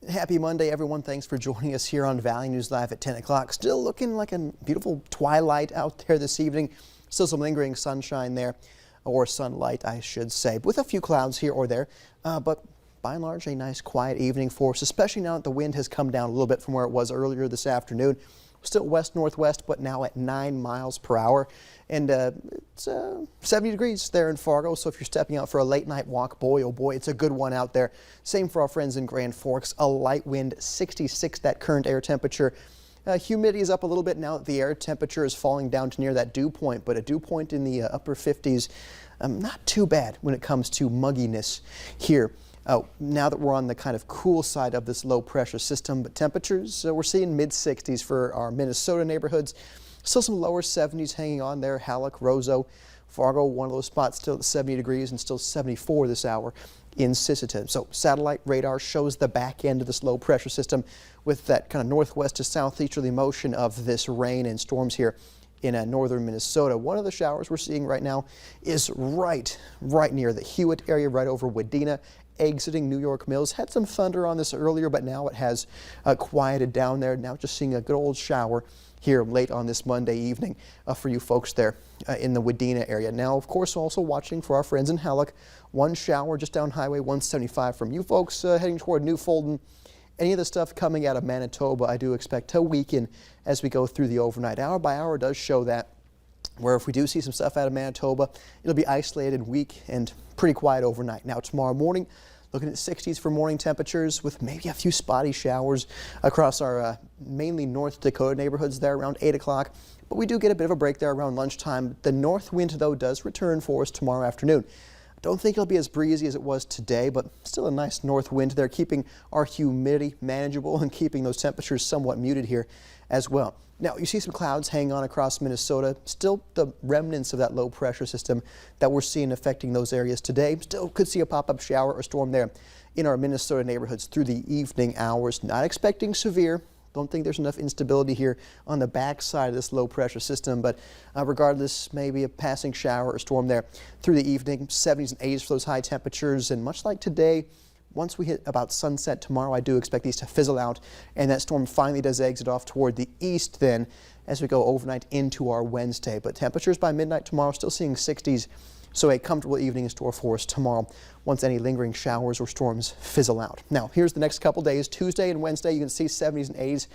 Happy Monday, everyone. Thanks for joining us here on Valley News Live at 10 o'clock. Still looking like a beautiful twilight out there this evening. Still some lingering sunshine there, or sunlight, I should say, with a few clouds here or there. But by and large, a nice quiet evening for us, especially now that the wind has come down a little bit from where it was earlier this afternoon. Still west-northwest, but now at 9 miles per hour. And it's 70 degrees there in Fargo, so if you're stepping out for a late night walk, boy, oh boy, it's a good one out there. Same for our friends in Grand Forks. A light wind, 66 that current air temperature. Humidity is up a little bit now that the air temperature is falling down to near that dew point, but a dew point in the upper 50s, not too bad when it comes to mugginess here. Now that we're on the kind of cool side of this low pressure system, but temperatures, we're seeing mid-60s for our Minnesota neighborhoods. Still some lower 70s hanging on there. Halleck, Roseau, Fargo, one of those spots still at 70 degrees and still 74 this hour in Sisseton. So satellite radar shows the back end of this low pressure system with that kind of northwest to southeasterly motion of this rain and storms here in northern Minnesota. One of the showers we're seeing right now is right near the Hewitt area, right over Wadena, exiting New York Mills. Had some thunder on this earlier, but now it has quieted down there. Now just seeing a good old shower here late on this Monday evening for you folks there in the Wadena area. Now, of course, also watching for our friends in Halleck. One shower just down Highway 175 from you folks heading toward Newfolden. Any of the stuff coming out of Manitoba, I do expect to weaken as we go through the overnight. Hour by hour does show that, where if we do see some stuff out of Manitoba, it'll be isolated, weak, and pretty quiet overnight. Now, tomorrow morning, looking at 60s for morning temperatures with maybe a few spotty showers across our mainly North Dakota neighborhoods there around 8 o'clock. But we do get a bit of a break there around lunchtime. The north wind, though, does return for us tomorrow afternoon. Don't think it'll be as breezy as it was today, but still a nice north wind there, keeping our humidity manageable and keeping those temperatures somewhat muted here as well. Now, you see some clouds hanging on across Minnesota. Still the remnants of that low pressure system that we're seeing affecting those areas today. Still could see a pop-up shower or storm there in our Minnesota neighborhoods through the evening hours. Not expecting severe. Don't think there's enough instability here on the backside of this low pressure system, but regardless, maybe a passing shower or storm there through the evening. 70s and 80s for those high temperatures, and much like today, once we hit about sunset tomorrow, I do expect these to fizzle out, and that storm finally does exit off toward the east then as we go overnight into our Wednesday. But temperatures by midnight tomorrow still seeing 60s, so a comfortable evening in store for us tomorrow once any lingering showers or storms fizzle out. Now, here's the next couple days. Tuesday and Wednesday, you can see 70s and 80s.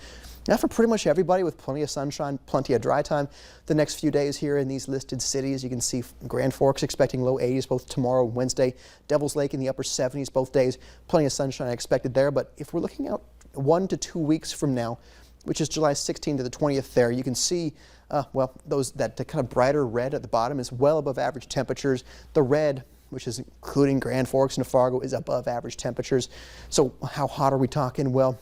Now for pretty much everybody with plenty of sunshine, plenty of dry time. The next few days here in these listed cities, you can see Grand Forks expecting low 80s both tomorrow and Wednesday. Devils Lake in the upper 70s both days. Plenty of sunshine expected there. But if we're looking out 1 to 2 weeks from now, which is July 16th to the 20th there, you can see, that kind of brighter red at the bottom is well above average temperatures. The red, which is including Grand Forks and Fargo, is above average temperatures. So how hot are we talking? Well,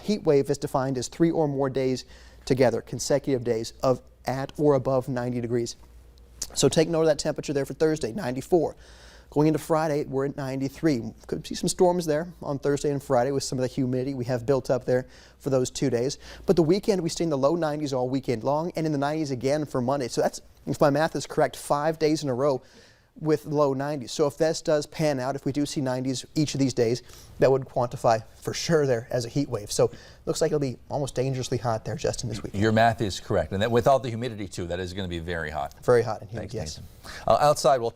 heat wave is defined as 3 or more days together, consecutive days of at or above 90 degrees. So take note of that temperature there for Thursday, 94. Going into Friday, we're at 93. Could see some storms there on Thursday and Friday with some of the humidity we have built up there for those 2 days. But the weekend, we stay in the low 90s all weekend long and in the 90s again for Monday. So that's, if my math is correct, 5 days in a row with low 90s. So if this does pan out, if we do see 90s each of these days, that would quantify for sure there as a heat wave. So looks like it'll be almost dangerously hot there, Justin, this week. Your math is correct. And that with all the humidity, too, that is going to be very hot. Very hot and humid, Thanks, yes. Nathan. Outside, well,